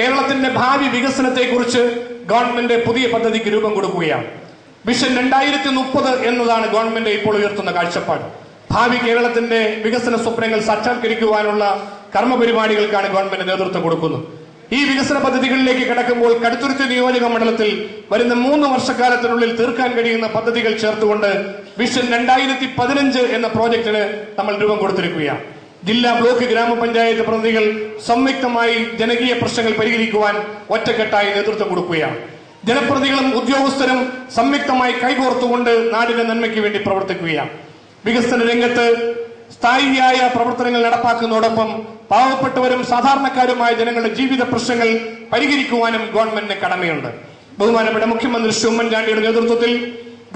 കേരളത്തിന്റെ ഭാവി വികസനത്തെക്കുറിച്ച് ഗവൺമെന്റ് പുതിയ പദ്ധതിക്ക് രൂപം കൊടുക്കുകയാണ്. വിഷൻ 2030 എന്നതാണ് ഗവൺമെന്റ് ഇപ്പോൾ ഉയർത്തുന്ന കാഴ്ചപ്പാട്. ഭാവി കേരളത്തിന്റെ വികസന സ്വപ്നങ്ങൾ സാക്ഷാത്കരിക്കുവാനുള്ള കർമ്മപരിപാടികൾക്കാണ് ഗവൺമെന്റ് നേതൃത്വം കൊടുക്കുന്നത്. ഈ വികസന പദ്ധതികളിലേക്ക് കടക്കുമ്പോൾ കടുത്തുരുത്തി നിയോജക മണ്ഡലത്തിൽ വരുന്ന 3 വർഷക്കാലത്തിനുള്ളിൽ തീർക്കാൻ കഴിയുന്ന പദ്ധതികൾ ചേർത്തുകൊണ്ട് വിഷൻ 2015 എന്ന പ്രോജക്ടിന് നമ്മൾ രൂപം കൊടുത്തിരിക്കുകയാണ്. ജില്ലാ, ബ്ലോക്ക്, ഗ്രാമപഞ്ചായത്ത് പ്രതിനിധികൾ സംയുക്തമായി ജനകീയ പ്രശ്നങ്ങൾ പരിഹരിക്കുവാൻ ഒറ്റക്കെട്ടായി നേതൃത്വം കൊടുക്കുകയാണ്. ജനപ്രതിനിധികളും ഉദ്യോഗസ്ഥരും സംയുക്തമായി കൈകോർത്തുകൊണ്ട് നാടിന്റെ നന്മയ്ക്ക് വേണ്ടി പ്രവർത്തിക്കുകയാണ്. വികസന രംഗത്ത് സ്ഥായിയായ പ്രവർത്തനങ്ങൾ നടപ്പാക്കുന്നതോടൊപ്പം പാവപ്പെട്ടവരും സാധാരണക്കാരുമായ ജനങ്ങളുടെ ജീവിത പ്രശ്നങ്ങൾ പരിഹരിക്കുവാനും ഗവൺമെന്റിന് കടമയുണ്ട്. ബഹുമാനപ്പെട്ട മുഖ്യമന്ത്രി ശ്രീ ഉമ്മൻചാണ്ടിയുടെ നേതൃത്വത്തിൽ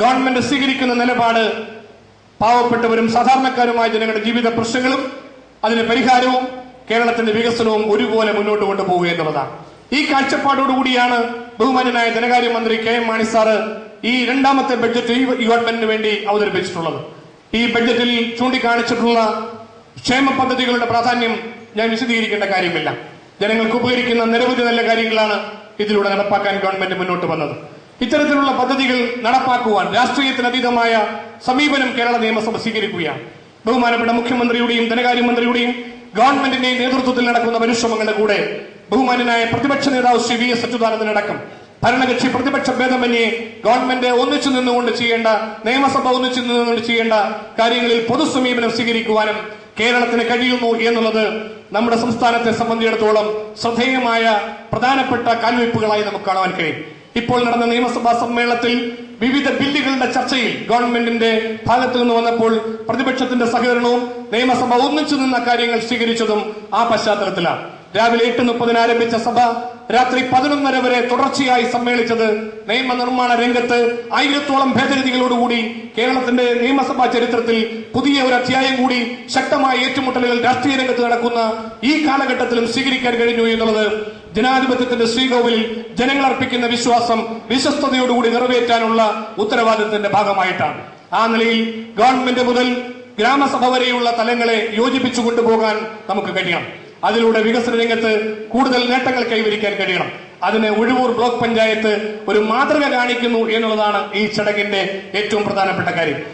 ഗവൺമെന്റ് സ്വീകരിക്കുന്ന നിലപാട് പാവപ്പെട്ടവരും സാധാരണക്കാരുമായ ജനങ്ങളുടെ ജീവിത പ്രശ്നങ്ങളും അതിന് പരിഹാരവും കേരളത്തിന്റെ വികസനവും ഒരുപോലെ മുന്നോട്ട് കൊണ്ടുപോവുക എന്നുള്ളതാണ്. ഈ കാഴ്ചപ്പാടോടുകൂടിയാണ് ബഹുമാന്യനായ ധനകാര്യമന്ത്രി കെ എം മാണി സാറ് ഈ രണ്ടാമത്തെ ബഡ്ജറ്റ് ഈ ഗവൺമെന്റിന് വേണ്ടി അവതരിപ്പിച്ചിട്ടുള്ളത്. ഈ ബഡ്ജറ്റിൽ ചൂണ്ടിക്കാണിച്ചിട്ടുള്ള ക്ഷേമ പദ്ധതികളുടെ പ്രാധാന്യം ഞാൻ വിശദീകരിക്കേണ്ട കാര്യമില്ല. ജനങ്ങൾക്ക് ഉപകരിക്കുന്ന നിരവധി നല്ല കാര്യങ്ങളാണ് ഇതിലൂടെ നടപ്പാക്കാൻ ഗവൺമെന്റ് മുന്നോട്ട് വന്നത്. ഇത്തരത്തിലുള്ള പദ്ധതികൾ നടപ്പാക്കുവാൻ രാഷ്ട്രീയത്തിനതീതമായ സമീപനം കേരള നിയമസഭ സ്വീകരിക്കുകയാണ്. ബഹുമാനപ്പെട്ട മുഖ്യമന്ത്രിയുടെയും ധനകാര്യമന്ത്രിയുടെയും ഗവൺമെന്റിന്റെയും നേതൃത്വത്തിൽ നടക്കുന്ന പരിശ്രമങ്ങളുടെ കൂടെ ബഹുമാന്യനായ പ്രതിപക്ഷ നേതാവ് ശ്രീ വി എസ് അച്യുതാനന്ദനടക്കം ഭരണകക്ഷി പ്രതിപക്ഷ ഭേദമന്യേ ഗവൺമെന്റ് ഒന്നിച്ചു നിന്നുകൊണ്ട് ചെയ്യേണ്ട, നിയമസഭ ഒന്നിച്ചു നിന്നുകൊണ്ട് ചെയ്യേണ്ട കാര്യങ്ങളിൽ പൊതുസമീപനം സ്വീകരിക്കുവാനും കേരളത്തിന് കഴിയുന്നു എന്നുള്ളത് നമ്മുടെ സംസ്ഥാനത്തെ സംബന്ധിച്ചിടത്തോളം ശ്രദ്ധേയമായ പ്രധാനപ്പെട്ട കാൽവയ്പുകളായി നമുക്ക് കാണുവാൻ കഴിയും. ഇപ്പോൾ നടന്ന നിയമസഭാ സമ്മേളനത്തിൽ വിവിധ ബില്ലുകളുടെ ചർച്ചയിൽ ഗവൺമെന്റിന്റെ ഭാഗത്തു നിന്ന് വന്നപ്പോൾ പ്രതിപക്ഷത്തിന്റെ സഹകരണവും നിയമസഭ ഒന്നിച്ചു നിന്ന കാര്യങ്ങൾ സ്വീകരിച്ചതും ആ പശ്ചാത്തലത്തിലാണ്. രാവിലെ 8:30 ആരംഭിച്ച സഭ രാത്രി 11:30 വരെ തുടർച്ചയായി സമ്മേളിച്ചത് നിയമനിർമ്മാണ രംഗത്ത് 1000-ഓളം ഭേദഗതികളോടുകൂടി കേരളത്തിന്റെ നിയമസഭാ ചരിത്രത്തിൽ പുതിയ ഒരു അധ്യായം കൂടി, ശക്തമായ ഏറ്റുമുട്ടലുകൾ രാഷ്ട്രീയ രംഗത്ത് നടക്കുന്ന ഈ കാലഘട്ടത്തിലും സ്വീകരിക്കാൻ കഴിഞ്ഞു എന്നുള്ളത് ജനാധിപത്യത്തിന്റെ ശ്രീകോവിലിൽ ജനങ്ങൾ അർപ്പിക്കുന്ന വിശ്വാസം വിശ്വസ്തയോടുകൂടി നിറവേറ്റാനുള്ള ഉത്തരവാദിത്തത്തിന്റെ ഭാഗമായിട്ടാണ്. ആ നിലയിൽ ഗവൺമെന്റ് മുതൽ ഗ്രാമസഭ വരെയുള്ള തലങ്ങളെ യോജിപ്പിച്ചു കൊണ്ടുപോകാൻ നമുക്ക് കഴിയണം. അതിലൂടെ വികസന രംഗത്ത് കൂടുതൽ നേട്ടങ്ങൾ കൈവരിക്കാൻ കഴിയണം. അതിന് ഉഴവൂർ ബ്ലോക്ക് പഞ്ചായത്ത് ഒരു മാതൃക കാണിക്കുന്നു എന്നുള്ളതാണ് ഈ ചടങ്ങിന്റെ ഏറ്റവും പ്രധാനപ്പെട്ട കാര്യം.